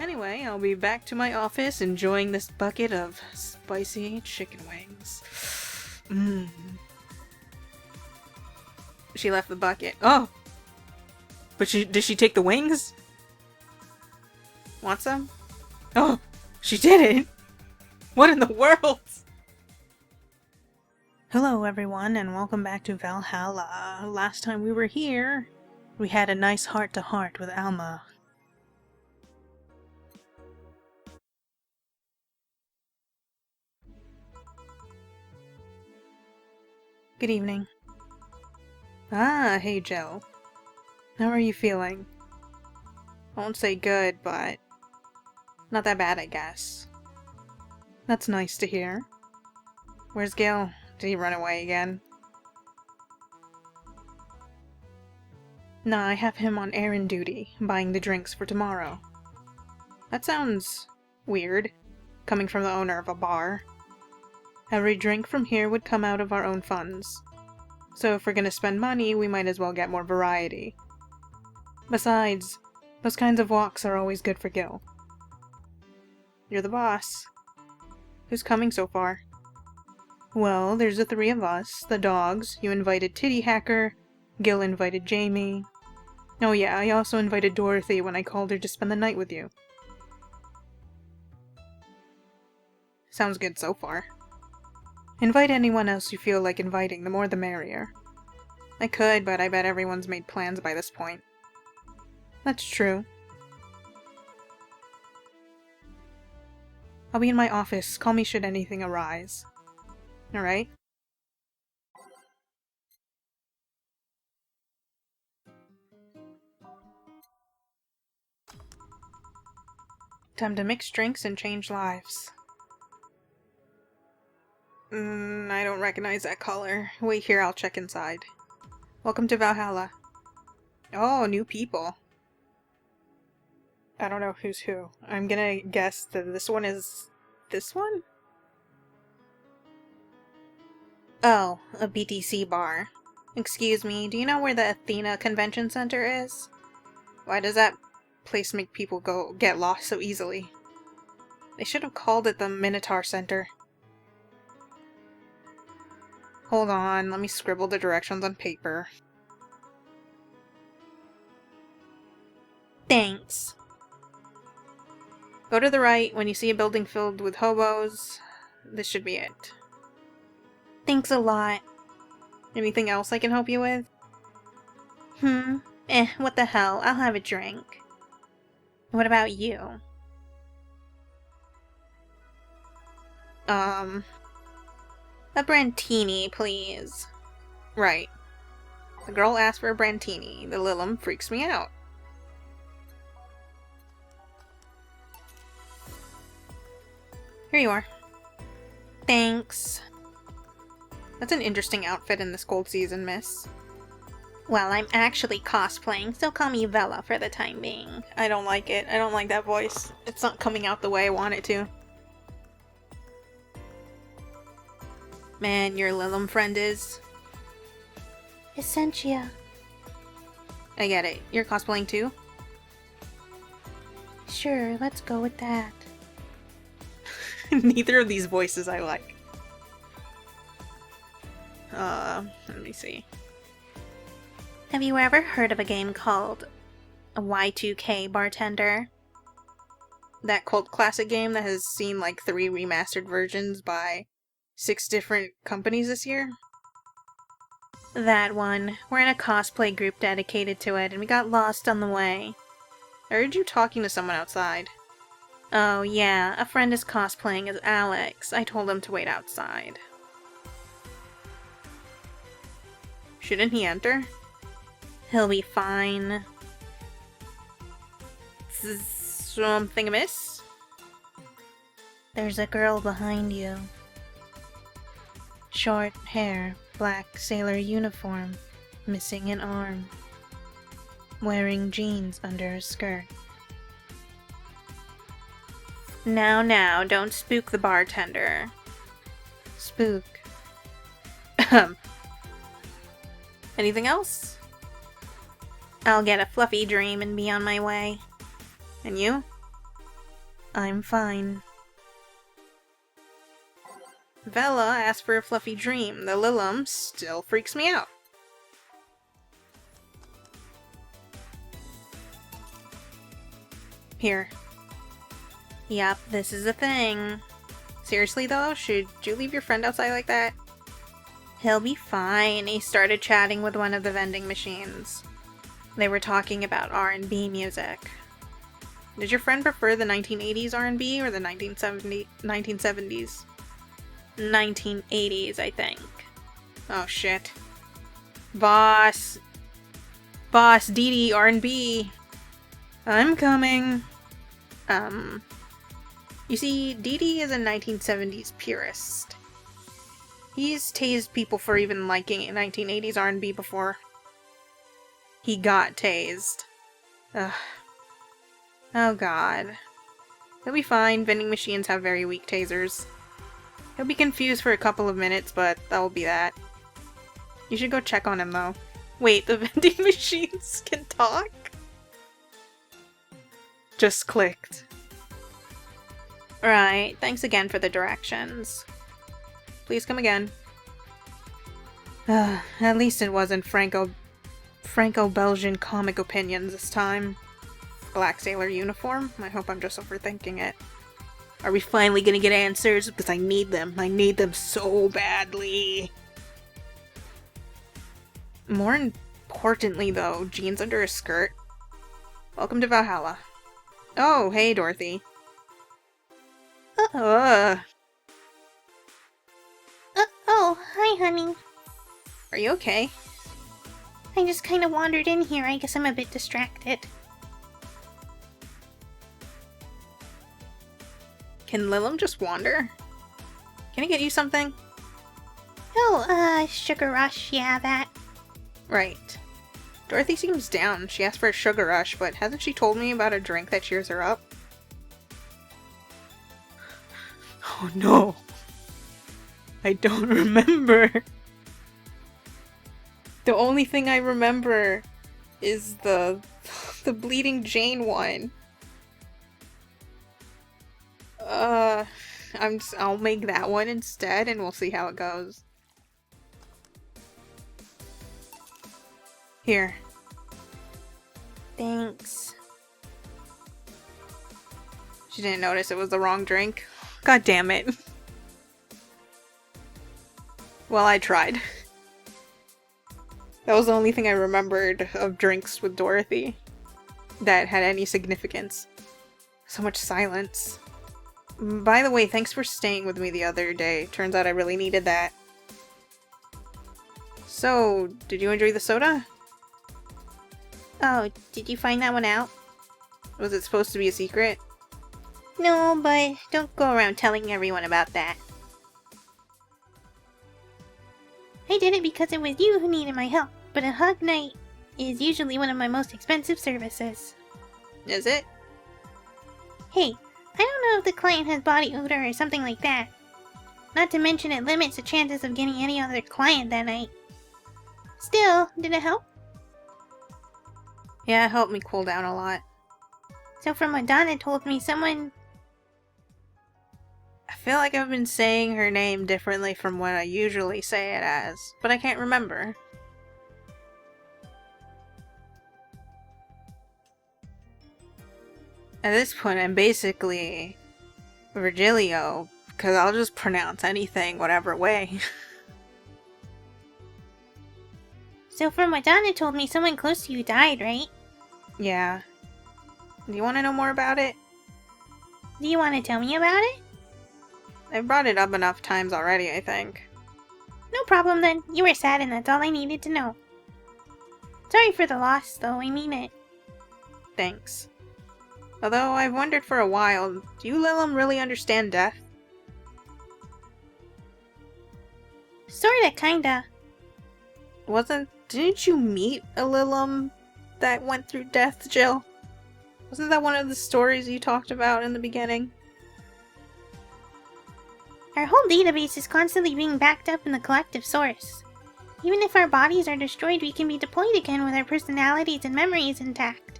Anyway, I'll be back to my office enjoying this bucket of spicy chicken wings. Mmm. She left the bucket. Oh! But did she take the wings? Want some? Oh! She did it! What in the world? Hello everyone, and welcome back to Valhalla. Last time we were here, we had a nice heart-to-heart with Alma. Good evening. Ah, hey Jill. How are you feeling? I won't say good, but not that bad, I guess. That's nice to hear. Where's Gil? Did he run away again? Nah, I have him on errand duty, buying the drinks for tomorrow. That sounds weird, coming from the owner of a bar. Every drink from here would come out of our own funds. So if we're gonna spend money, we might as well get more variety. Besides, those kinds of walks are always good for Gil. You're the boss. Who's coming so far? Well, there's the three of us, the dogs, you invited Titty Hacker, Gil invited Jamie. Oh yeah, I also invited Dorothy when I called her to spend the night with you. Sounds good so far. Invite anyone else you feel like inviting, the more the merrier. I could, but I bet everyone's made plans by this point. That's true. I'll be in my office. Call me should anything arise. Alright? Time to mix drinks and change lives. I don't recognize that color. Wait here, I'll check inside. Welcome to Valhalla. Oh, new people. I don't know who's who. I'm gonna guess that this one is... this one? Oh, a BTC bar. Excuse me, do you know where the Athena Convention Center is? Why does that place make people get lost so easily? They should have called it the Minotaur Center. Hold on, let me scribble the directions on paper. Thanks. Go to the right when you see a building filled with hobos. This should be it. Thanks a lot. Anything else I can help you with? What the hell, I'll have a drink. What about you? A Brantini, please. Right. The girl asked for a Brantini. The Lilum freaks me out. Here you are. Thanks. That's an interesting outfit in this cold season, miss. Well, I'm actually cosplaying, so call me Vella for the time being. I don't like it. I don't like that voice. It's not coming out the way I want it to. Man, your Lilum friend is... Essentia. I get it. You're cosplaying too? Sure, let's go with that. Neither of these voices I like. Let me see. Have you ever heard of a game called a Y2K Bartender? That cult classic game that has seen like 3 remastered versions by 6 different companies this year? That one. We're in a cosplay group dedicated to it, and we got lost on the way. I heard you talking to someone outside. Oh yeah, a friend is cosplaying as Alex. I told him to wait outside. Shouldn't he enter? He'll be fine. Something amiss? There's a girl behind you. Short hair, black sailor uniform, missing an arm. Wearing jeans under a skirt. Now, don't spook the bartender. Spook. Anything else? I'll get a fluffy dream and be on my way. And you? I'm fine. Vela asked for a fluffy dream. The Lilum still freaks me out. Here. Yep, this is a thing. Seriously though, should you leave your friend outside like that? He'll be fine. He started chatting with one of the vending machines. They were talking about R&B music. Did your friend prefer the 1980s R&B or the 1970s? 1980s, I think. Oh shit. Boss, Dee Dee, R&B. I'm coming. You see, Dee Dee is a 1970s purist. He's tased people for even liking 1980s R&B before. He got tased. Ugh. Oh god. He'll be fine. Vending machines have very weak tasers. He'll be confused for a couple of minutes, but that will be that. You should go check on him, though. Wait, the vending machines can talk? Just clicked. Right, thanks again for the directions. Please come again. At least it wasn't Franco-Belgian comic opinions this time. Black sailor uniform? I hope I'm just overthinking it. Are we finally gonna get answers? Because I need them. I need them so badly. More importantly, though, jeans under a skirt. Welcome to Valhalla. Oh, hey, Dorothy. Oh, hi, honey. Are you okay? I just kind of wandered in here. I guess I'm a bit distracted. Can Lilum just wander? Can I get you something? Oh, sugar rush, yeah, that. Right. Dorothy seems down. She asked for a sugar rush, but hasn't she told me about a drink that cheers her up? Oh no. I don't remember. The only thing I remember is the Bleeding Jane one. I'll make that one instead and we'll see how it goes. Here. Thanks. She didn't notice it was the wrong drink. God damn it. Well, I tried. That was the only thing I remembered of drinks with Dorothy that had any significance. So much silence. By the way, thanks for staying with me the other day. Turns out I really needed that. So, did you enjoy the soda? Oh, did you find that one out? Was it supposed to be a secret? No, but don't go around telling everyone about that. I did it because it was you who needed my help, but a hug night is usually one of my most expensive services. Is it? Hey, I don't know if the client has body odor or something like that. Not to mention it limits the chances of getting any other client that night. Still, did it help? Yeah, it helped me cool down a lot. So from what Donna told me, someone... I feel like I've been saying her name differently from what I usually say it as, but I can't remember. At this point, I'm basically Virgilio, because I'll just pronounce anything whatever way. So from what Donna told me, someone close to you died, right? Yeah. Do you want to know more about it? Do you want to tell me about it? I've brought it up enough times already, I think. No problem then. You were sad and that's all I needed to know. Sorry for the loss, though. I mean it. Thanks. Although I've wondered for a while, do you Lilum really understand death? Sorta, kinda. Didn't you meet a Lilum that went through death, Jill? Wasn't that one of the stories you talked about in the beginning? Our whole database is constantly being backed up in the collective source. Even if our bodies are destroyed, we can be deployed again with our personalities and memories intact.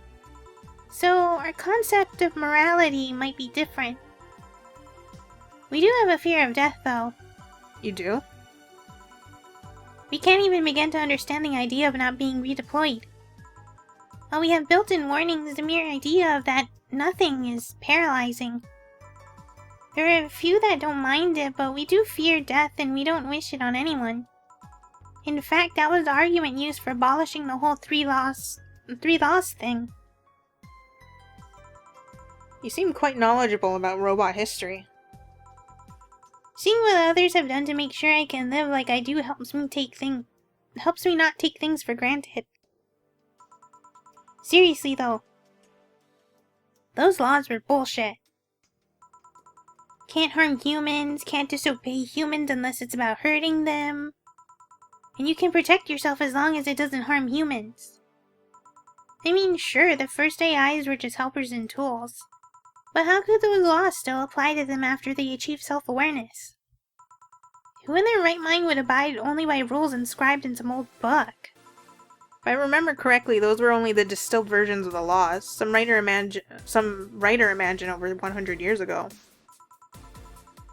So, our concept of morality might be different. We do have a fear of death, though. You do? We can't even begin to understand the idea of not being redeployed. While we have built-in warnings, the mere idea of that nothing is paralyzing. There are a few that don't mind it, but we do fear death and we don't wish it on anyone. In fact, that was the argument used for abolishing the whole three laws thing. You seem quite knowledgeable about robot history. Seeing what others have done to make sure I can live like I do helps me not take things for granted. Seriously though, those laws were bullshit. Can't harm humans, can't disobey humans unless it's about hurting them. And you can protect yourself as long as it doesn't harm humans. I mean, sure, the first AIs were just helpers and tools. But how could those laws still apply to them after they achieved self-awareness? Who in their right mind would abide only by rules inscribed in some old book? If I remember correctly, those were only the distilled versions of the laws. Some writer imagined over 100 years ago.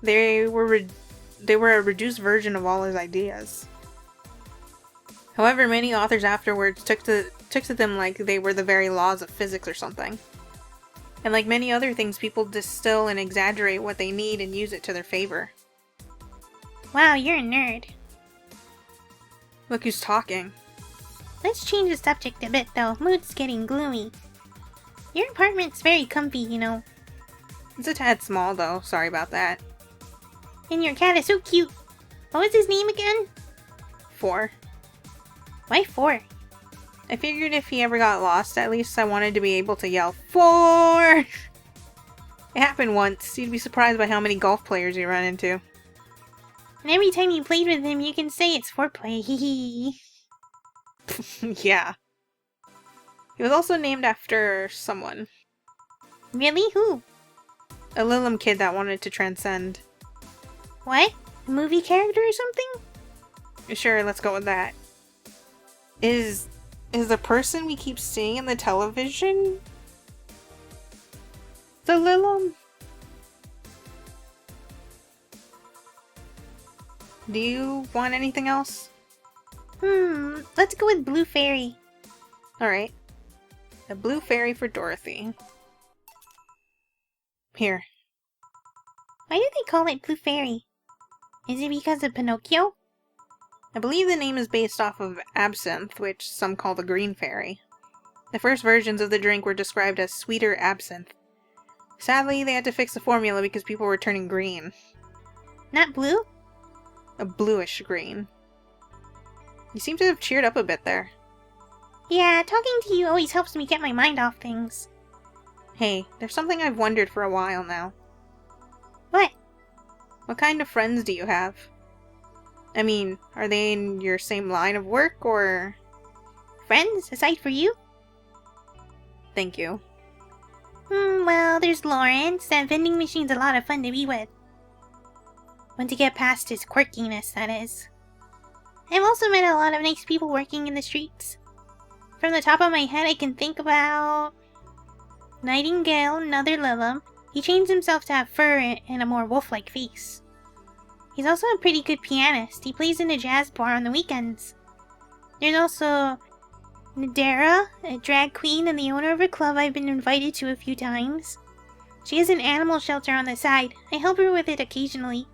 They were a reduced version of all his ideas. However, many authors afterwards took to them like they were the very laws of physics or something. And like many other things, people distill and exaggerate what they need and use it to their favor. Wow, you're a nerd. Look who's talking. Let's change the subject a bit though, mood's getting gloomy. Your apartment's very comfy, you know. It's a tad small though, sorry about that. And your cat is so cute. What was his name again? 4. Why 4? I figured if he ever got lost, at least I wanted to be able to yell, 4! It happened once. You'd be surprised by how many golf players you run into. And every time you played with him, you can say it's foreplay, hee. Yeah. He was also named after someone. Really? Who? A Lilum kid that wanted to transcend. What? A movie character or something? Sure, let's go with that. Is the person we keep seeing in the television the Lilum? Do you want anything else? Let's go with Blue Fairy. Alright. A blue fairy for Dorothy. Here. Why do they call it Blue Fairy? Is it because of Pinocchio? I believe the name is based off of absinthe, which some call the green fairy. The first versions of the drink were described as sweeter absinthe. Sadly, they had to fix the formula because people were turning green. Not blue? A bluish green. You seem to have cheered up a bit there. Yeah, talking to you always helps me get my mind off things. Hey, there's something I've wondered for a while now. What? What kind of friends do you have? I mean, are they in your same line of work, or... Friends, aside for you? Thank you. Well, there's Lawrence. That vending machine's a lot of fun to be with. When to get past his quirkiness, that is. I've also met a lot of nice people working in the streets. From the top of my head, I can think about... Nightingale, another Lilum. He changed himself to have fur and a more wolf-like face. He's also a pretty good pianist. He plays in a jazz bar on the weekends. There's also Nadera, a drag queen and the owner of a club I've been invited to a few times. She has an animal shelter on the side. I help her with it occasionally.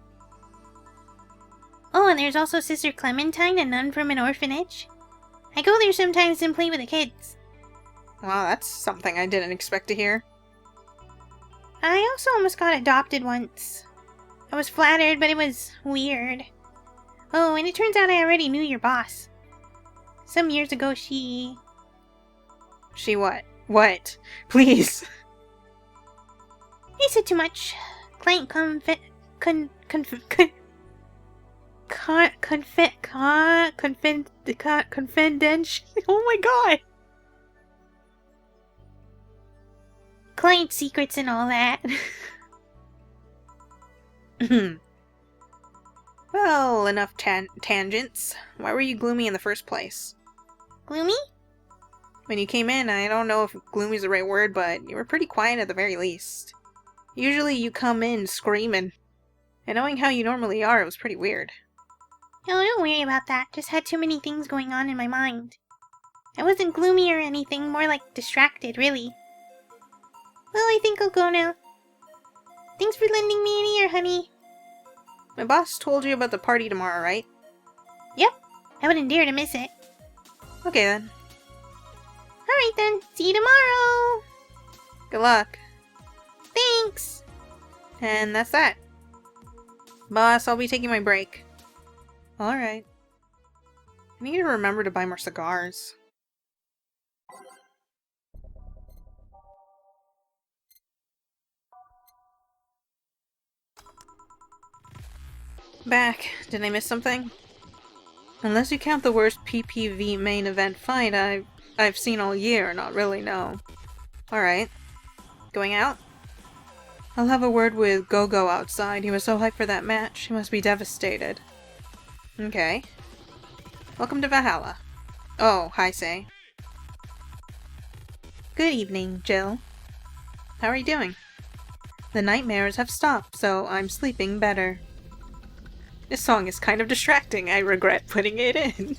Oh, and there's also Sister Clementine, a nun from an orphanage. I go there sometimes and play with the kids. Wow, that's something I didn't expect to hear. I also almost got adopted once. I was flattered, but it was weird. Oh, and it turns out I already knew your boss. Some years ago, she what? What? Please! I said too much. Client confidential. Oh my god! Client secrets and all that. Well, enough tangents. Why were you gloomy in the first place? Gloomy? When you came in, I don't know if gloomy is the right word, but you were pretty quiet at the very least. Usually you come in screaming, and knowing how you normally are, it was pretty weird. Oh, don't worry about that. Just had too many things going on in my mind. I wasn't gloomy or anything, more like distracted, really. Well, I think I'll go now. Thanks for lending me an ear, honey. My boss told you about the party tomorrow, right? Yep, I wouldn't dare to miss it. Okay then. Alright then, see you tomorrow! Good luck. Thanks! And that's that. Boss, I'll be taking my break. Alright. I need to remember to buy more cigars. Back. Did I miss something? Unless you count the worst PPV main event fight I've seen all year, not really, no. Alright. Going out? I'll have a word with Go-Go outside. He was so hyped for that match. He must be devastated. Okay. Welcome to Valhalla. Oh, hi, Say. Good evening, Jill. How are you doing? The nightmares have stopped, so I'm sleeping better. This song is kind of distracting. I regret putting it in.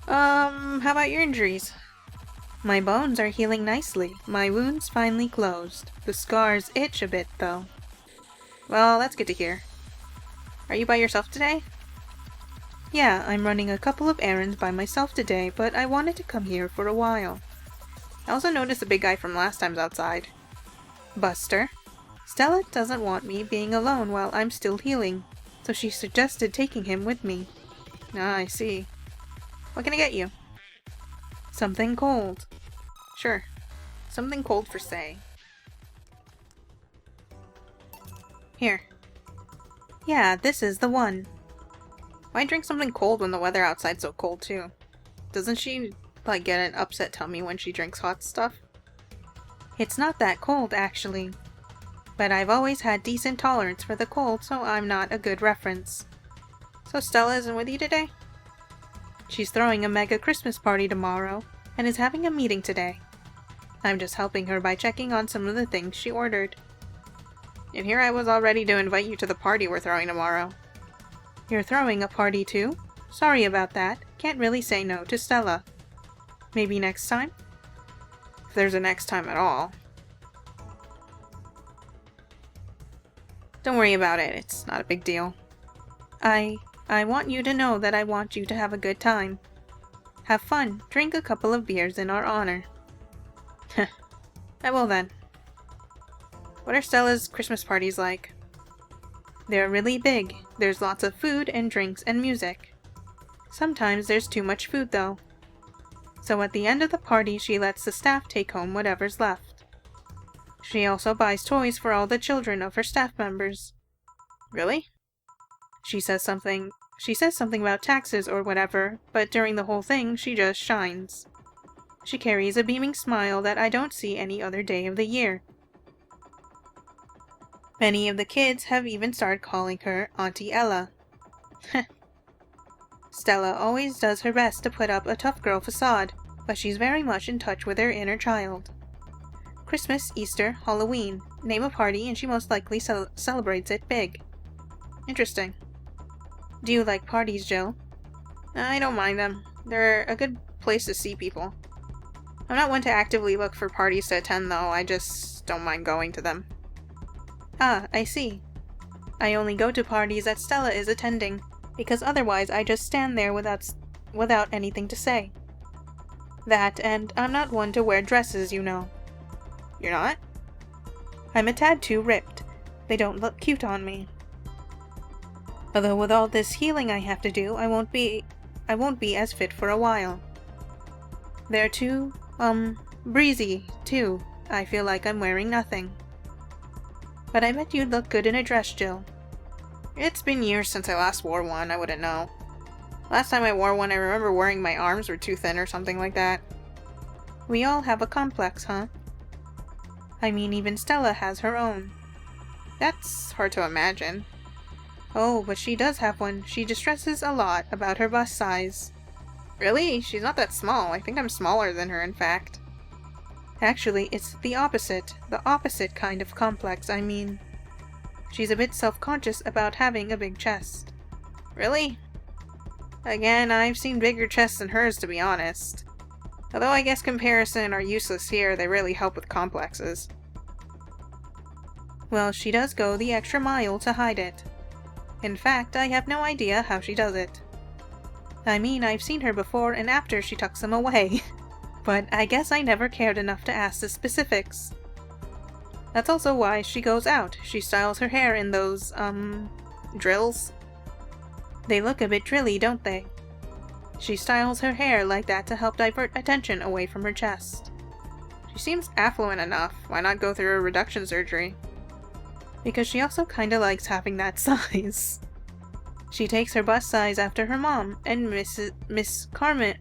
How about your injuries? My bones are healing nicely. My wound's finally closed. The scars itch a bit, though. Well, that's good to hear. Are you by yourself today? Yeah, I'm running a couple of errands by myself today, but I wanted to come here for a while. I also noticed the big guy from last time's outside. Buster. Stella doesn't want me being alone while I'm still healing, so she suggested taking him with me. Ah, I see. What can I get you? Something cold. Sure. Something cold for Say. Here. Yeah, this is the one. Why drink something cold when the weather outside's so cold too? Doesn't she, like, get an upset tummy when she drinks hot stuff? It's not that cold, actually. But I've always had decent tolerance for the cold, so I'm not a good reference. So Stella isn't with you today? She's throwing a mega Christmas party tomorrow, and is having a meeting today. I'm just helping her by checking on some of the things she ordered. And here I was all ready to invite you to the party we're throwing tomorrow. You're throwing a party too? Sorry about that. Can't really say no to Stella. Maybe next time? If there's a next time at all. Don't worry about it. It's not a big deal. I want you to know that I want you to have a good time. Have fun. Drink a couple of beers in our honor. I will then. What are Stella's Christmas parties like? They're really big. There's lots of food and drinks and music. Sometimes there's too much food though. So at the end of the party she lets the staff take home whatever's left. She also buys toys for all the children of her staff members. Really? She says something about taxes or whatever, but during the whole thing she just shines. She carries a beaming smile that I don't see any other day of the year. Many of the kids have even started calling her Auntie Ella. Stella always does her best to put up a tough girl facade, but she's very much in touch with her inner child. Christmas, Easter, Halloween. Name a party and she most likely celebrates it big. Interesting. Do you like parties, Jill? I don't mind them. They're a good place to see people. I'm not one to actively look for parties to attend though, I just don't mind going to them. Ah, I see. I only go to parties that Stella is attending, because otherwise I just stand there without anything to say. That, and I'm not one to wear dresses, you know. You're not? I'm a tad too ripped. They don't look cute on me. Although with all this healing I have to do, I won't be as fit for a while. They're too, breezy, too. I feel like I'm wearing nothing. But I bet you'd look good in a dress, Jill. It's been years since I last wore one, I wouldn't know. Last time I wore one, I remember worrying my arms were too thin or something like that. We all have a complex, huh? I mean, even Stella has her own. That's hard to imagine. Oh, but she does have one. She distresses a lot about her bust size. Really? She's not that small. I think I'm smaller than her, in fact. Actually, it's the opposite. The opposite kind of complex, I mean. She's a bit self-conscious about having a big chest. Really? Again, I've seen bigger chests than hers, to be honest. Although I guess comparison are useless here, they really help with complexes. Well, she does go the extra mile to hide it. In fact, I have no idea how she does it. I mean, I've seen her before and after she tucks them away. But I guess I never cared enough to ask the specifics. That's also why she goes out. She styles her hair in those, drills. They look a bit drilly, don't they? She styles her hair like that to help divert attention away from her chest. She seems affluent enough. Why not go through a reduction surgery? Because she also kinda likes having that size. She takes her bust size after her mom, and Miss Carmine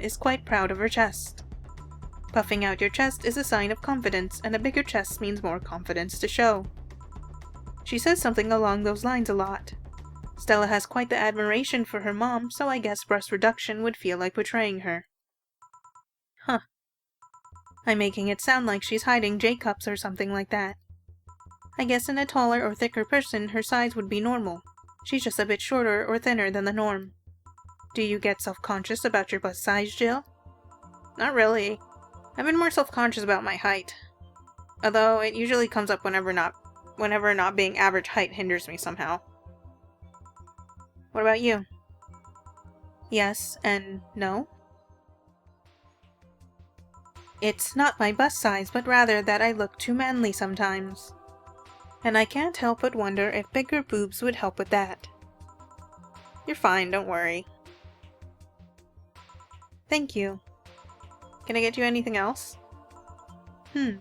is quite proud of her chest. Puffing out your chest is a sign of confidence, and a bigger chest means more confidence to show. She says something along those lines a lot. Stella has quite the admiration for her mom, so I guess breast reduction would feel like betraying her. Huh. I'm making it sound like she's hiding J-cups or something like that. I guess in a taller or thicker person, her size would be normal. She's just a bit shorter or thinner than the norm. Do you get self-conscious about your bust size, Jill? Not really. I've been more self-conscious about my height. Although it usually comes up whenever not being average height hinders me somehow. What about you? Yes and no? It's not my bust size, but rather that I look too manly sometimes. And I can't help but wonder if bigger boobs would help with that. You're fine, don't worry. Thank you. Can I get you anything else? Do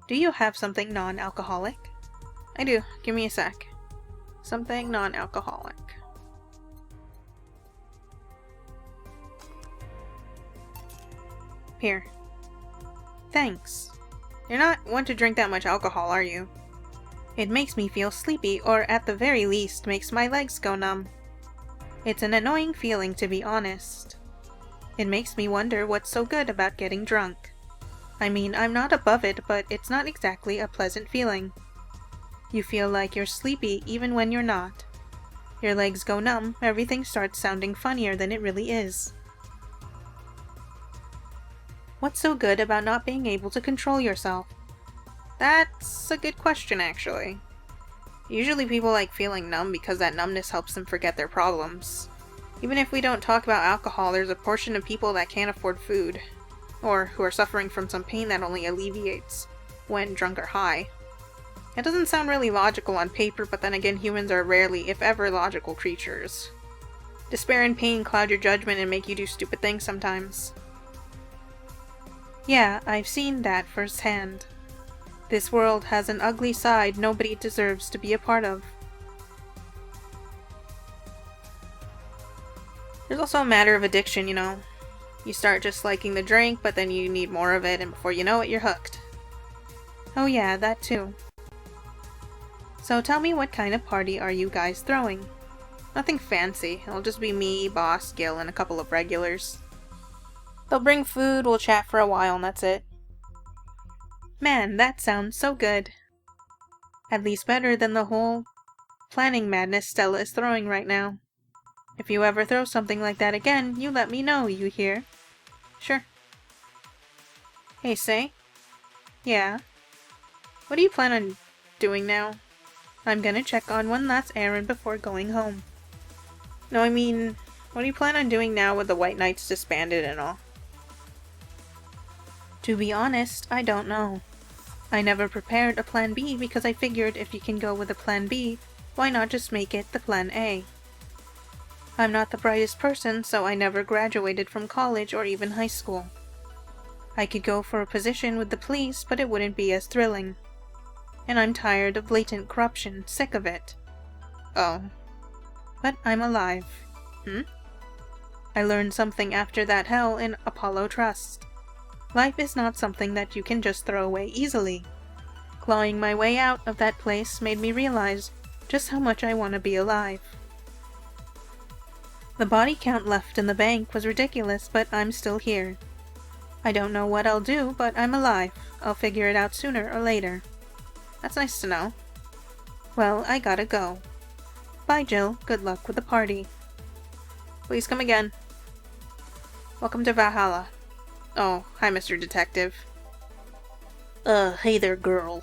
you have something non-alcoholic? I do. Give me a sec. Something non-alcoholic. Here. Thanks. You're not one to drink that much alcohol, are you? It makes me feel sleepy, or at the very least makes my legs go numb. It's an annoying feeling, to be honest. It makes me wonder what's so good about getting drunk. I mean, I'm not above it, but it's not exactly a pleasant feeling. You feel like you're sleepy even when you're not. Your legs go numb, everything starts sounding funnier than it really is. What's so good about not being able to control yourself? That's a good question, actually. Usually people like feeling numb because that numbness helps them forget their problems. Even if we don't talk about alcohol, there's a portion of people that can't afford food, or who are suffering from some pain that only alleviates when drunk or high. It doesn't sound really logical on paper, but then again, humans are rarely, if ever, logical creatures. Despair and pain cloud your judgment and make you do stupid things sometimes. Yeah, I've seen that firsthand. This world has an ugly side nobody deserves to be a part of. There's also a matter of addiction, you know. You start just liking the drink, but then you need more of it, and before you know it, you're hooked. Oh yeah, that too. So tell me, what kind of party are you guys throwing? Nothing fancy. It'll just be me, Boss, Gil, and a couple of regulars. They'll bring food, we'll chat for a while, and that's it. Man, that sounds so good. At least better than the whole planning madness Stella is throwing right now. If you ever throw something like that again, you let me know, you hear? Sure. Hey, Say? Yeah? What do you plan on doing now? I'm gonna check on one last errand before going home. No, I mean, what do you plan on doing now with the White Knights disbanded and all? To be honest, I don't know. I never prepared a plan B because I figured if you can go with a plan B, why not just make it the plan A? I'm not the brightest person, so I never graduated from college or even high school. I could go for a position with the police, but it wouldn't be as thrilling. And I'm tired of blatant corruption, sick of it. Oh. But I'm alive. I learned something after that hell in Apollo Trust. Life is not something that you can just throw away easily. Clawing my way out of that place made me realize just how much I want to be alive. The body count left in the bank was ridiculous, but I'm still here. I don't know what I'll do, but I'm alive. I'll figure it out sooner or later. That's nice to know. Well, I gotta go. Bye, Jill. Good luck with the party. Please come again. Welcome to Valhalla. Oh, hi, Mr. Detective. Hey there, girl.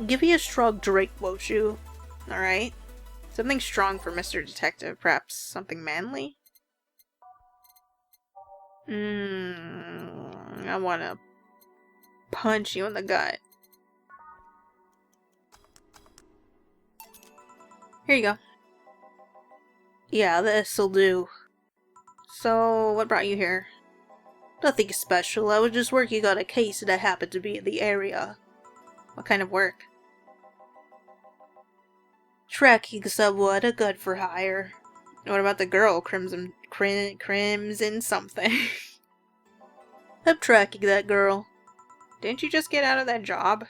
Give me a strong drink, won't you? Alright. Something strong for Mr. Detective. Perhaps something manly? I wanna punch you in the gut. Here you go. Yeah, this'll do. So, what brought you here? Nothing special. I was just working on a case and I happened to be in the area. What kind of work? Tracking someone, a gun for hire. What about the girl, Crimson something? I'm tracking that girl. Didn't you just get out of that job?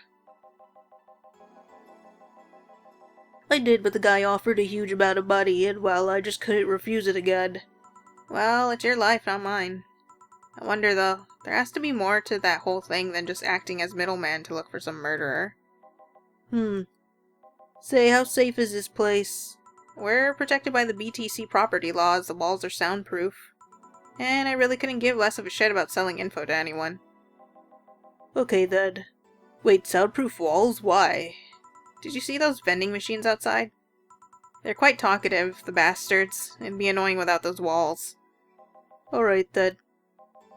I did, but the guy offered a huge amount of money, and well, I just couldn't refuse it again. Well, it's your life, not mine. I wonder, though, there has to be more to that whole thing than just acting as middleman to look for some murderer. Say, how safe is this place? We're protected by the BTC property laws, the walls are soundproof. And I really couldn't give less of a shit about selling info to anyone. Okay then. Wait, soundproof walls? Why? Did you see those vending machines outside? They're quite talkative, the bastards. It'd be annoying without those walls. Alright then.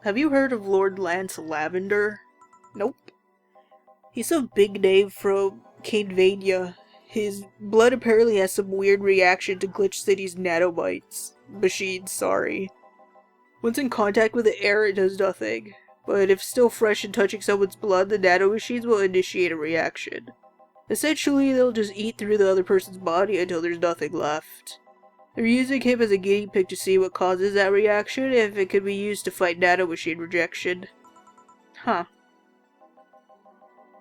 Have you heard of Lord Lance Lavender? Nope. He's a big name from Canevania. His blood apparently has some weird reaction to Glitch City's nanobites. Machines, sorry. Once in contact with the air, it does nothing. But if still fresh and touching someone's blood, the nanomachines will initiate a reaction. Essentially, they'll just eat through the other person's body until there's nothing left. They're using him as a guinea pig to see what causes that reaction, if it could be used to fight nanomachine rejection. Huh.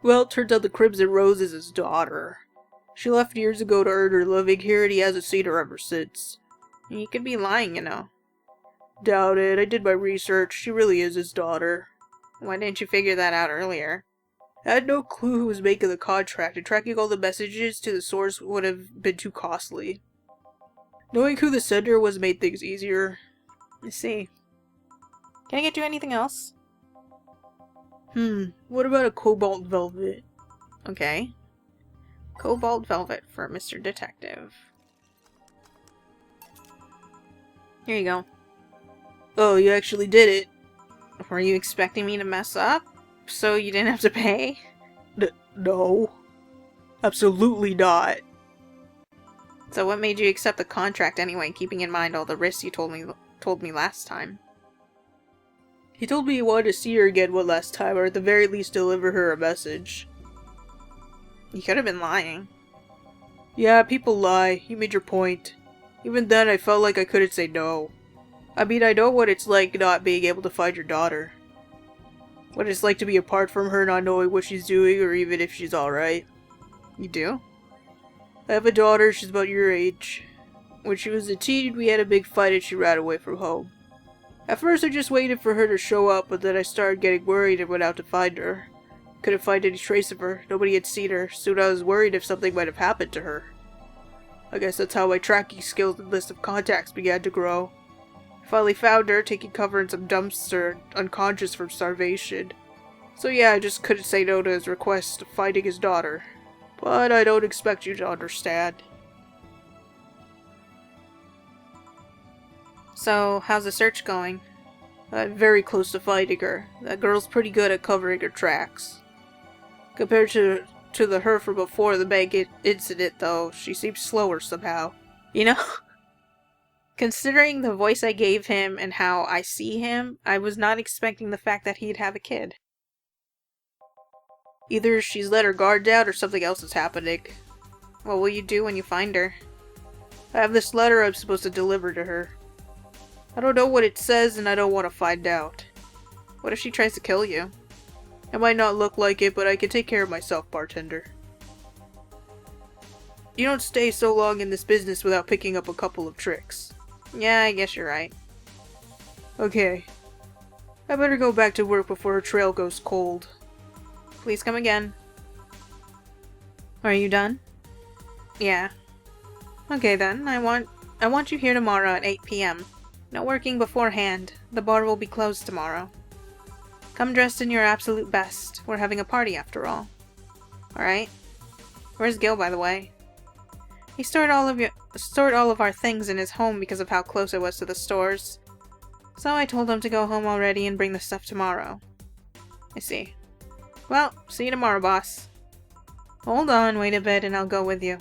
Well, it turns out the Crimson Rose is his daughter. She left years ago to earn her living here, and he hasn't seen her ever since. You could be lying, you know. Doubt it. I did my research. She really is his daughter. Why didn't you figure that out earlier? I had no clue who was making the contract, and tracking all the messages to the source would have been too costly. Knowing who the sender was made things easier. I see. Can I get you anything else? What about a cobalt velvet? Okay. Cobalt velvet for Mr. Detective. Here you go. Oh, you actually did it. Were you expecting me to mess up? So you didn't have to pay? No. Absolutely not. So what made you accept the contract anyway, keeping in mind all the risks you told me last time? He told me he wanted to see her again one last time, or at the very least deliver her a message. You could have been lying. Yeah, people lie. You made your point. Even then, I felt like I couldn't say no. I mean, I know what it's like not being able to find your daughter. What it's like to be apart from her, not knowing what she's doing, or even if she's alright. You do? I have a daughter, she's about your age. When she was a teen, we had a big fight and she ran away from home. At first I just waited for her to show up, but then I started getting worried and went out to find her. Couldn't find any trace of her, nobody had seen her, soon I was worried if something might have happened to her. I guess that's how my tracking skills and list of contacts began to grow. I finally found her, taking cover in some dumpster, unconscious from starvation. So yeah, I just couldn't say no to his request of finding his daughter. But I don't expect you to understand. So, how's the search going? I'm very close to finding her. That girl's pretty good at covering her tracks. Compared to the her from before the bank incident, though, she seems slower somehow. You know, considering the voice I gave him and how I see him, I was not expecting the fact that he'd have a kid. Either she's let her guard down or something else is happening. What will you do when you find her? I have this letter I'm supposed to deliver to her. I don't know what it says and I don't want to find out. What if she tries to kill you? It might not look like it, but I can take care of myself, bartender. You don't stay so long in this business without picking up a couple of tricks. Yeah, I guess you're right. Okay. I better go back to work before her trail goes cold. Please come again. Are you done? Yeah. Okay then, I want you here tomorrow at 8 p.m. No working beforehand. The bar will be closed tomorrow. Come dressed in your absolute best. We're having a party after all. Alright? Where's Gil, by the way? He stored all of our things in his home because of how close it was to the stores. So I told him to go home already and bring the stuff tomorrow. I see. Well, see you tomorrow, boss. Hold on, wait a bit and I'll go with you.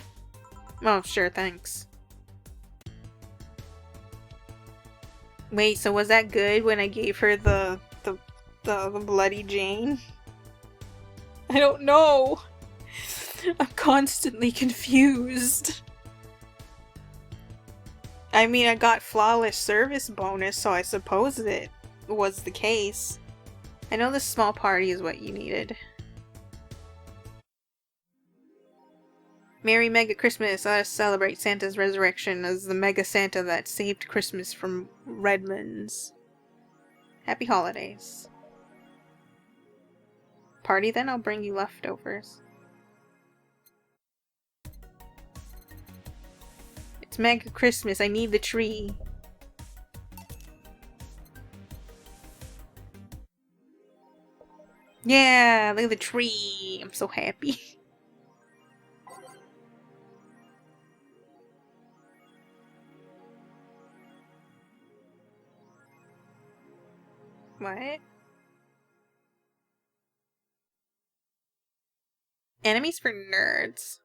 Oh, sure, thanks. Wait, so was that good when I gave her the Bloody Jane? I don't know. I'm constantly confused. I mean, I got flawless service bonus, so I suppose it was the case. I know this small party is what you needed. Merry Mega Christmas! Let us celebrate Santa's resurrection as the Mega Santa that saved Christmas from Redmonds. Happy holidays. Party then? I'll bring you leftovers. It's Mega Christmas, I need the tree. Yeah, look at the tree. I'm so happy. What? Enemies for nerds.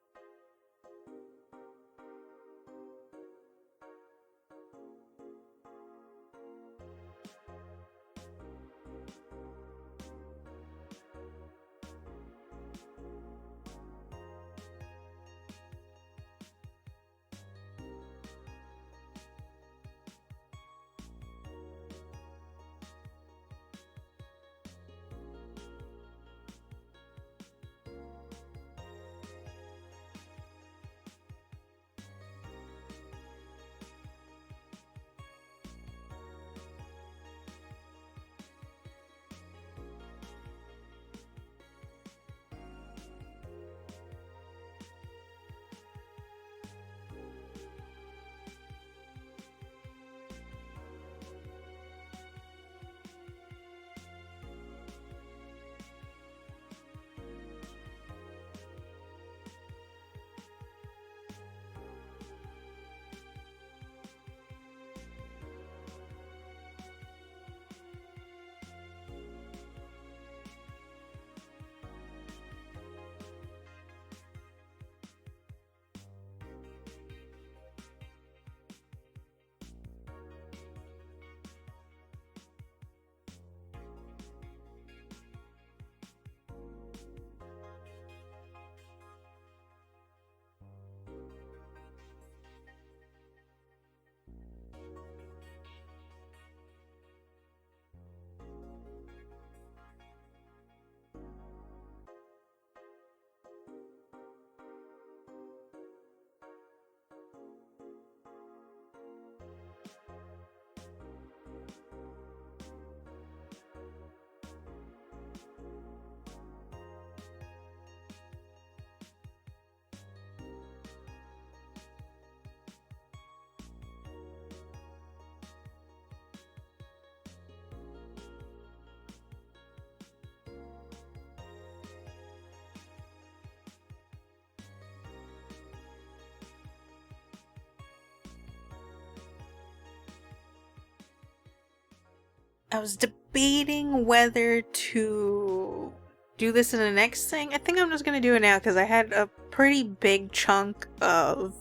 I was debating whether to do this in the next thing. I think I'm just gonna do it now because I had a pretty big chunk of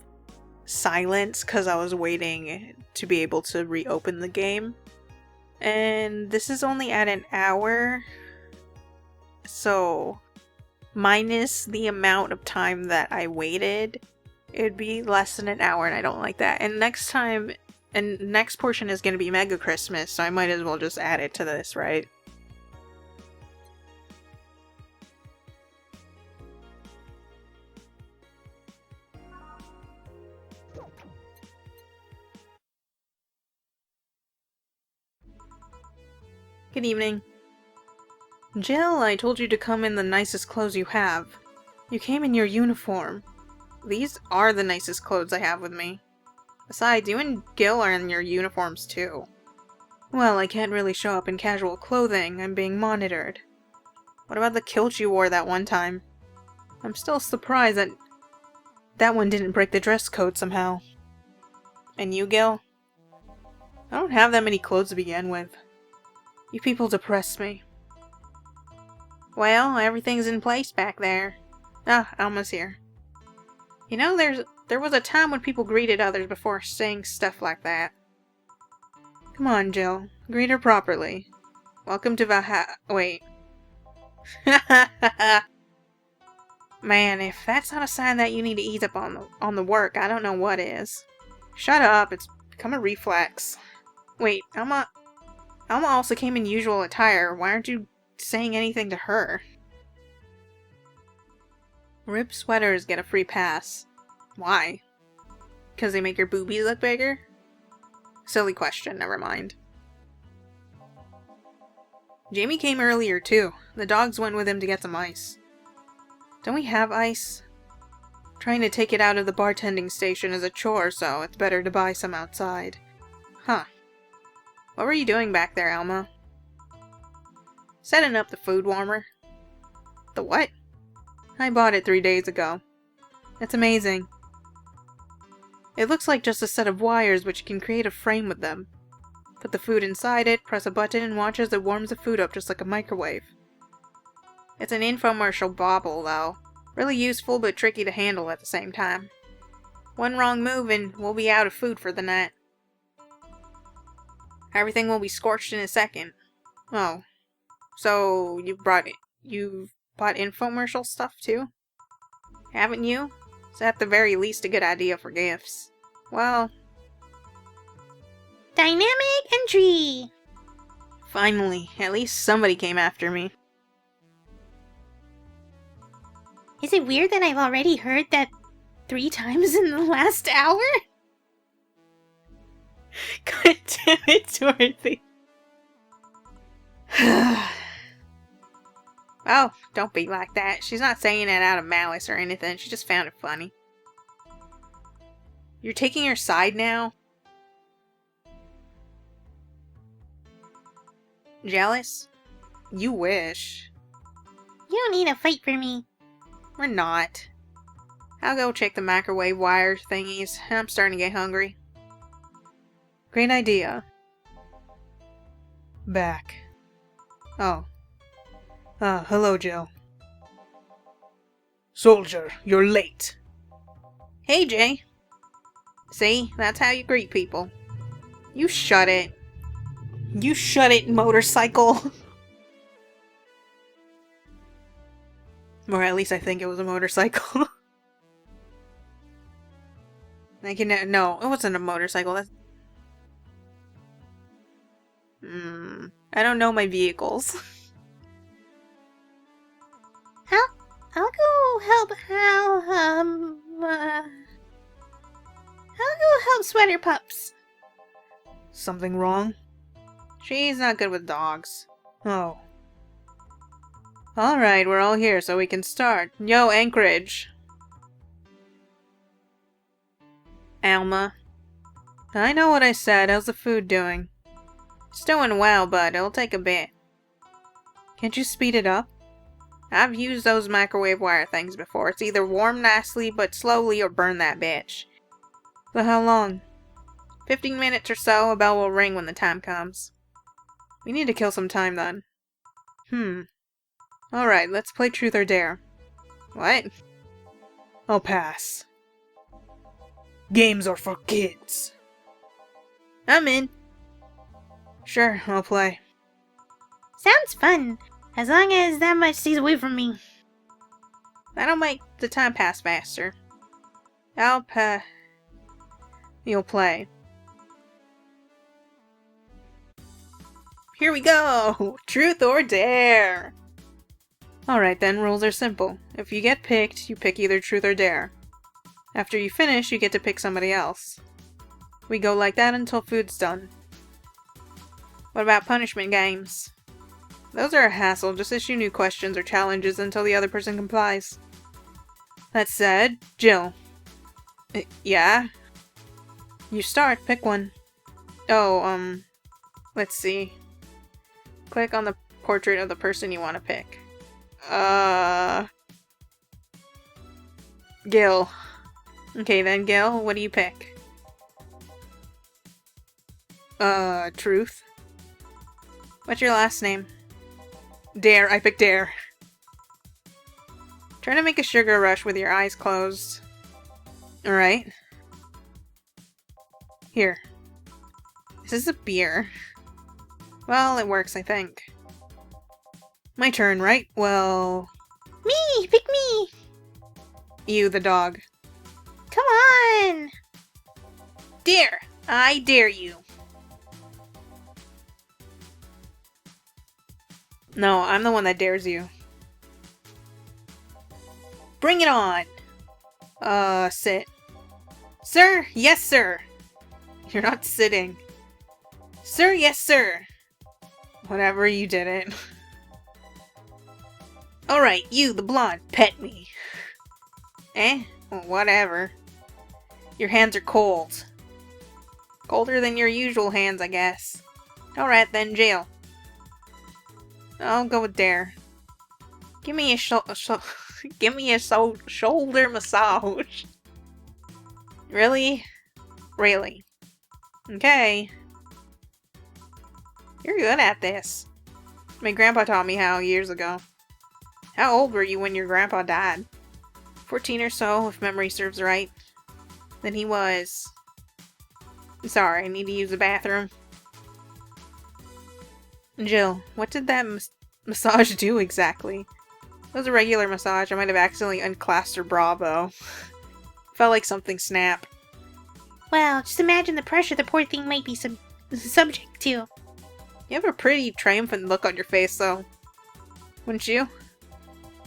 silence because I was waiting to be able to reopen the game. And this is only at an hour, so minus the amount of time that I waited, it'd be less than an hour, and I don't like that. And next portion is going to be Mega Christmas, so I might as well just add it to this, right? Good evening. Jill, I told you to come in the nicest clothes you have. You came in your uniform. These are the nicest clothes I have with me. Besides, you and Gil are in your uniforms too. Well, I can't really show up in casual clothing. I'm being monitored. What about the kilt you wore that one time? I'm still surprised that that one didn't break the dress code somehow. And you, Gil? I don't have that many clothes to begin with. You people depress me. Well, everything's in place back there. Ah, Alma's here. You know, there was a time when people greeted others before saying stuff like that. Come on, Jill. Greet her properly. Welcome to wait. Man, if that's not a sign that you need to ease up on the work, I don't know what is. Shut up, it's become a reflex. Wait, Alma also came in usual attire. Why aren't you saying anything to her? Ripped sweaters get a free pass. Why? Because they make your boobies look bigger? Silly question, never mind. Jamie came earlier too. The dogs went with him to get some ice. Don't we have ice? Trying to take it out of the bartending station is a chore, so it's better to buy some outside. Huh. What were you doing back there, Alma? Setting up the food warmer. The what? I bought it 3 days ago. It's amazing. It looks like just a set of wires, but you can create a frame with them. Put the food inside it, press a button, and watch as it warms the food up just like a microwave. It's an infomercial bauble, though. Really useful, but tricky to handle at the same time. One wrong move and we'll be out of food for the night. Everything will be scorched in a second. Oh. So, you've bought infomercial stuff, too? Haven't you? It's at the very least a good idea for gifts. Well... Dynamic entry! Finally, at least somebody came after me. Is it weird that I've already heard that 3 times in the last hour? God damn it, Dorothy. Oh, don't be like that. She's not saying it out of malice or anything. She just found it funny. You're taking her side now? Jealous? You wish. You don't need to fight for me. We're not. I'll go check the microwave wire thingies. I'm starting to get hungry. Great idea. Back. Oh. Hello, Jill. Soldier, you're late. Hey, Jay. See? That's how you greet people. You shut it. You shut it, motorcycle. Or at least I think it was a motorcycle. No, it wasn't a motorcycle. That's... I don't know my vehicles. I'll go help Sweater Pups. Something wrong? She's not good with dogs. Oh. Alright, we're all here, so we can start. Yo, Anchorage. Alma. I know what I said. How's the food doing? It's doing well, but it'll take a bit. Can't you speed it up? I've used those microwave wire things before. It's either warm nicely, but slowly, or burn that bitch. But how long? 15 minutes or so. A bell will ring when the time comes. We need to kill some time then. Alright, let's play Truth or Dare. What? I'll pass. Games are for kids. I'm in. Sure, I'll play. Sounds fun, as long as that much stays away from me. That'll make the time pass faster. You'll play. Here we go! Truth or Dare! Alright then, rules are simple. If you get picked, you pick either Truth or Dare. After you finish, you get to pick somebody else. We go like that until food's done. What about punishment games? Those are a hassle. Just issue new questions or challenges until the other person complies. That said, Jill. Yeah? You start. Pick one. Oh, let's see. Click on the portrait of the person you want to pick. Gil. Okay then, Gil, what do you pick? Truth. What's your last name? Dare. I picked Dare. Try to make a sugar rush with your eyes closed. Alright. Here. This is a beer. Well, it works, I think. My turn, right? Well... Me! Pick me! You, the dog. Come on! Dare! I dare you. No, I'm the one that dares you. Bring it on! Sit. Sir? Yes, sir! You're not sitting. Sir, yes, sir! Whatever, you did it. Alright, you, the blonde, pet me. Eh? Well, whatever. Your hands are cold. Colder than your usual hands, I guess. Alright then, Jill. I'll go with Dare. Give me a shoulder massage. Really? Really? Okay. You're good at this. My grandpa taught me how years ago. How old were you when your grandpa died? 14 or so, if memory serves right. Then he was... Sorry, I need to use the bathroom. Jill, what did that massage do exactly? It was a regular massage. I might have accidentally unclasped her bra, though. Felt like something snapped. Well, just imagine the pressure the poor thing might be subject to. You have a pretty triumphant look on your face, though. Wouldn't you?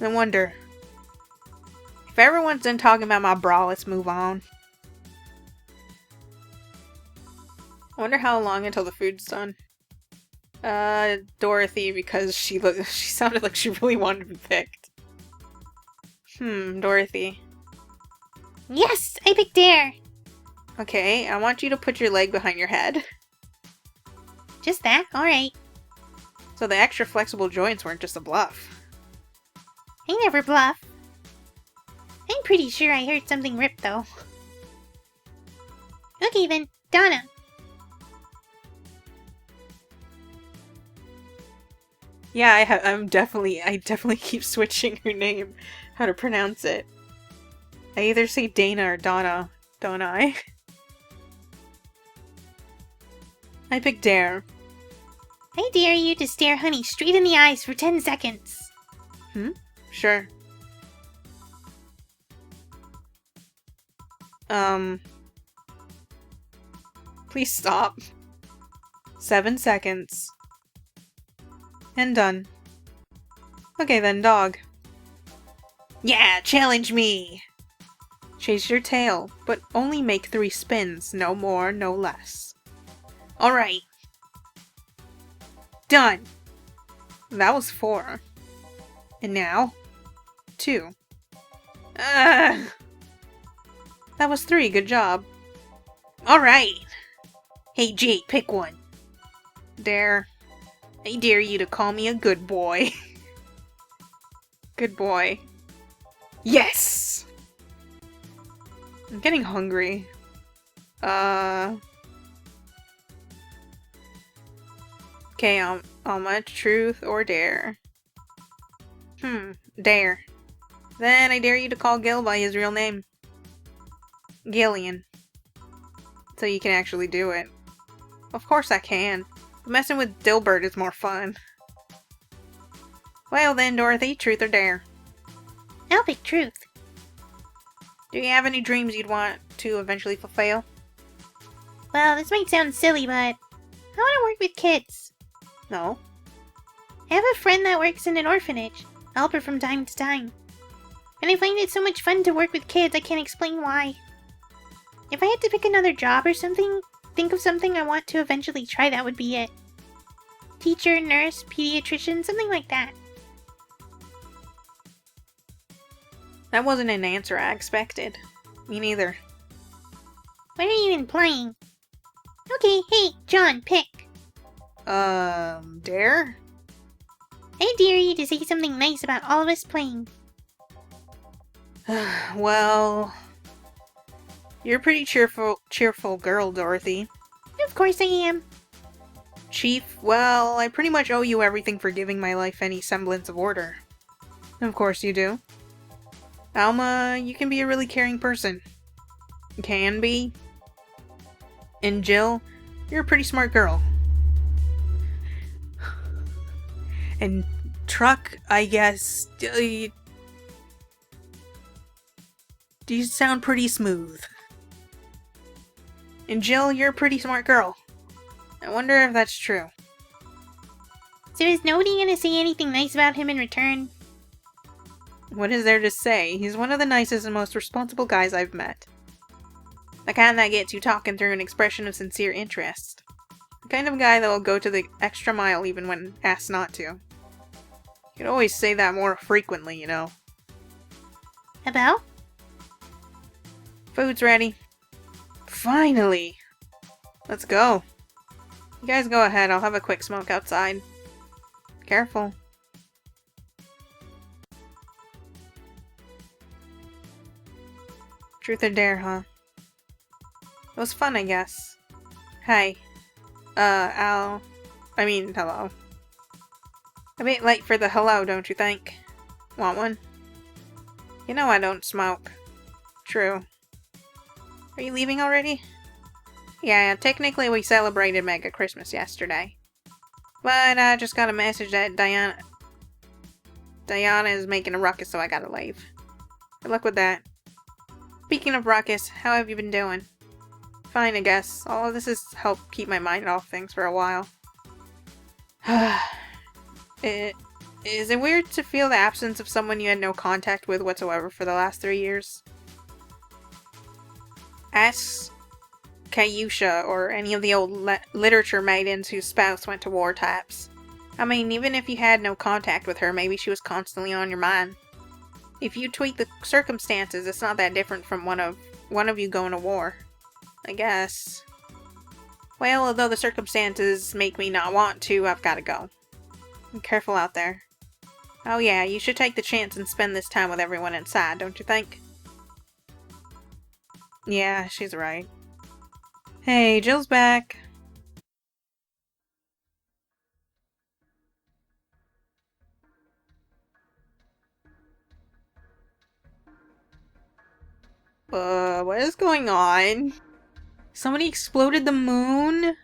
No wonder. If everyone's done talking about my bra, let's move on. I wonder how long until the food's done. Dorothy, because she sounded like she really wanted to be picked. Dorothy. Yes! I picked Dare! Okay, I want you to put your leg behind your head. Just that? Alright. So the extra flexible joints weren't just a bluff. I never bluff. I'm pretty sure I heard something rip, though. Okay then, Donna. Yeah, I definitely keep switching her name, how to pronounce it. I either say Dana or Donna, don't I? I pick Dare. I dare you to stare Honey straight in the eyes for 10 seconds. Sure. Please stop. 7 seconds. And done. Okay then, dog. Yeah, challenge me! Chase your tail, but only make 3 spins, no more, no less. Alright. Done! That was 4. And now, 2. That was 3, good job. Alright! Hey Jake, pick one. Dare. I dare you to call me a good boy. Good boy. Yes! I'm getting hungry. Okay, how much truth or dare? Dare. Then I dare you to call Gil by his real name. Gillian. So you can actually do it. Of course I can. But messing with Dilbert is more fun. Well then, Dorothy, truth or dare? I'll pick truth. Do you have any dreams you'd want to eventually fulfill? Well, this might sound silly, but I want to work with kids. No. I have a friend that works in an orphanage. I help her from time to time. And I find it so much fun to work with kids, I can't explain why. If I had to pick another job or something, think of something I want to eventually try, that would be it. Teacher, nurse, pediatrician, something like that. That wasn't an answer I expected. Me neither. What are you implying? Okay, hey, John, pick. Dare? I dare you to say something nice about all of us playing. Well... You're a pretty cheerful girl, Dorothy. Of course I am. Chief, well, I pretty much owe you everything for giving my life any semblance of order. Of course you do. Alma, you can be a really caring person. Can be. And Jill, you're a pretty smart girl. And Truck, I guess, you sound pretty smooth. And Jill, you're a pretty smart girl. I wonder if that's true. So is nobody gonna say anything nice about him in return? What is there to say? He's one of the nicest and most responsible guys I've met. The kind that gets you talking through an expression of sincere interest. The kind of guy that will go to the extra mile even when asked not to. You could always say that more frequently, you know. About? Food's ready. Finally! Let's go. You guys go ahead, I'll have a quick smoke outside. Careful. Truth or dare, huh? It was fun, I guess. Hey. Hello. A bit late for the hello, don't you think? Want one? You know I don't smoke. True. Are you leaving already? Yeah, technically we celebrated Mega Christmas yesterday. But I just got a message that Diana is making a ruckus, so I gotta leave. Good luck with that. Speaking of ruckus, how have you been doing? Fine, I guess. All of this has helped keep my mind off things for a while. Is it weird to feel the absence of someone you had no contact with whatsoever for the last 3 years? Ask Kayusha or any of the old literature maidens whose spouse went to war types. I mean, even if you had no contact with her, maybe she was constantly on your mind. If you tweak the circumstances, it's not that different from one of you going to war. I guess. Well, although the circumstances make me not want to, I've gotta go. Be careful out there. Oh yeah, you should take the chance and spend this time with everyone inside, don't you think? Yeah, she's right. Hey, Jill's back. What is going on? Somebody exploded the moon?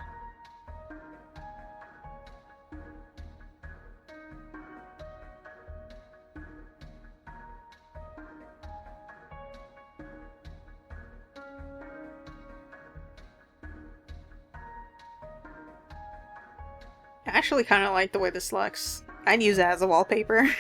I actually kind of like the way this looks. I'd use that as a wallpaper.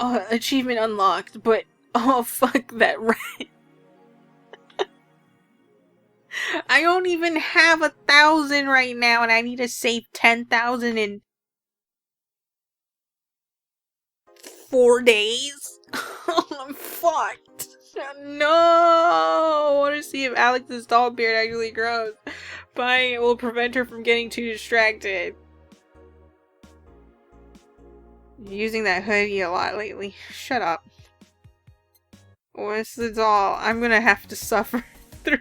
Oh, achievement unlocked, but oh fuck that rat. I don't even have 1,000 right now and I need to save 10,000 in 4 days? I'm fucked. No! I want to see if Alex's tall beard actually grows. Buying it will prevent her from getting too distracted. Using that hoodie a lot lately. Shut up. What's the doll? I'm gonna have to suffer through.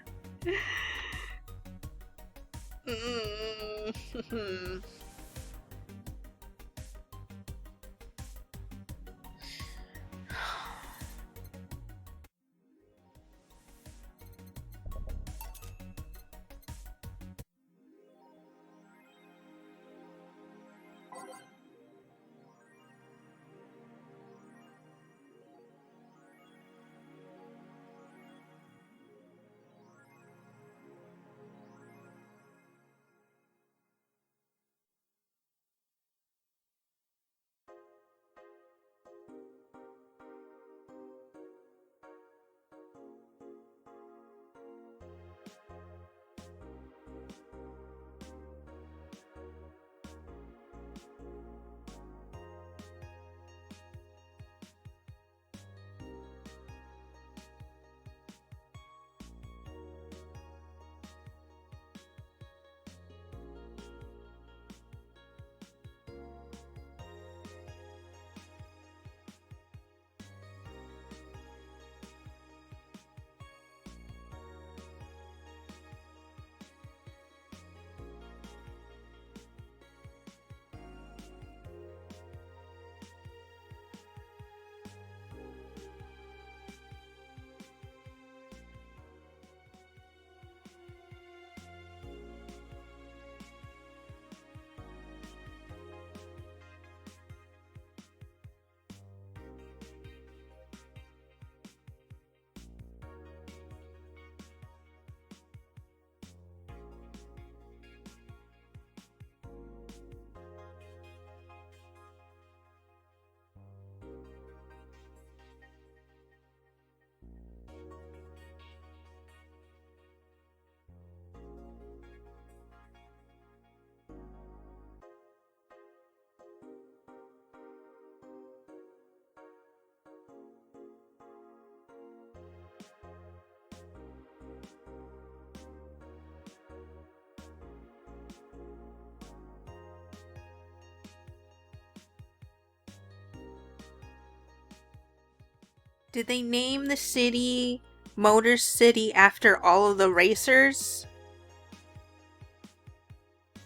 Did they name the city Motor City after all of the racers?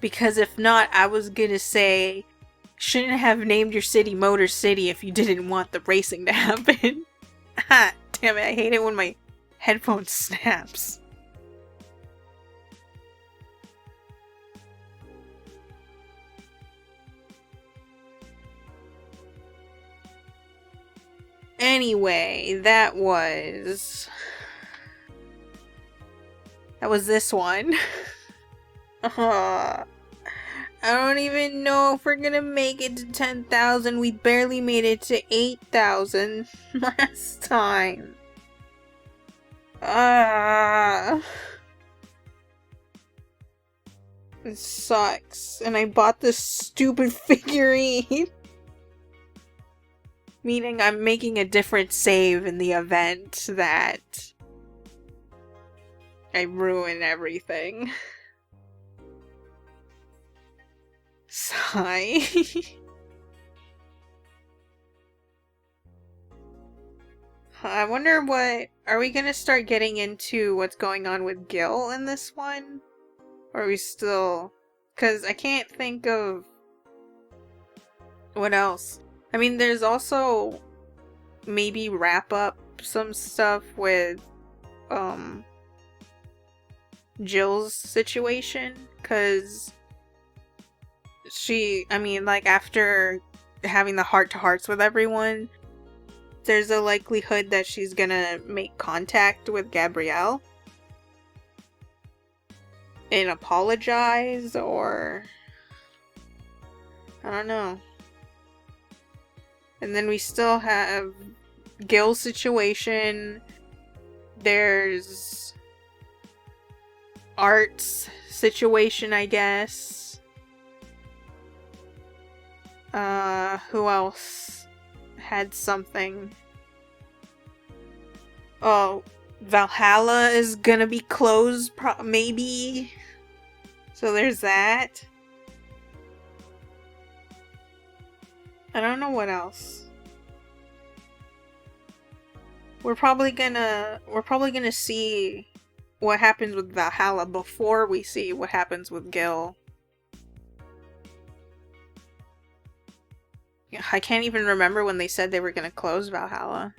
Because if not, I was gonna say, shouldn't have named your city Motor City if you didn't want the racing to happen. Ha! Damn it, I hate it when my headphone snaps. Anyway, that was this one. I don't even know if we're gonna make it to 10,000. We barely made it to 8,000 last time. It sucks. And I bought this stupid figurine. Meaning I'm making a different save in the event that I ruin everything. Sigh. I wonder are we gonna start getting into what's going on with Gil in this one? Or are we still... Because I can't think of... What else? I mean, there's also maybe wrap up some stuff with Jill's situation, because after having the heart-to-hearts with everyone, there's a likelihood that she's gonna make contact with Gabrielle and apologize, or I don't know. And then we still have Gil's situation. There's Art's situation, I guess. Who else had something? Oh, Valhalla is gonna be closed, maybe. So there's that. I don't know what else. We're probably gonna see what happens with Valhalla before we see what happens with Gil. I can't even remember when they said they were gonna close Valhalla.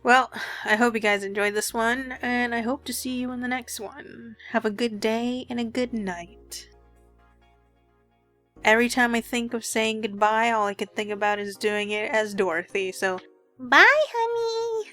Well, I hope you guys enjoyed this one, and I hope to see you in the next one. Have a good day and a good night. Every time I think of saying goodbye, all I can think about is doing it as Dorothy, so... Bye, honey!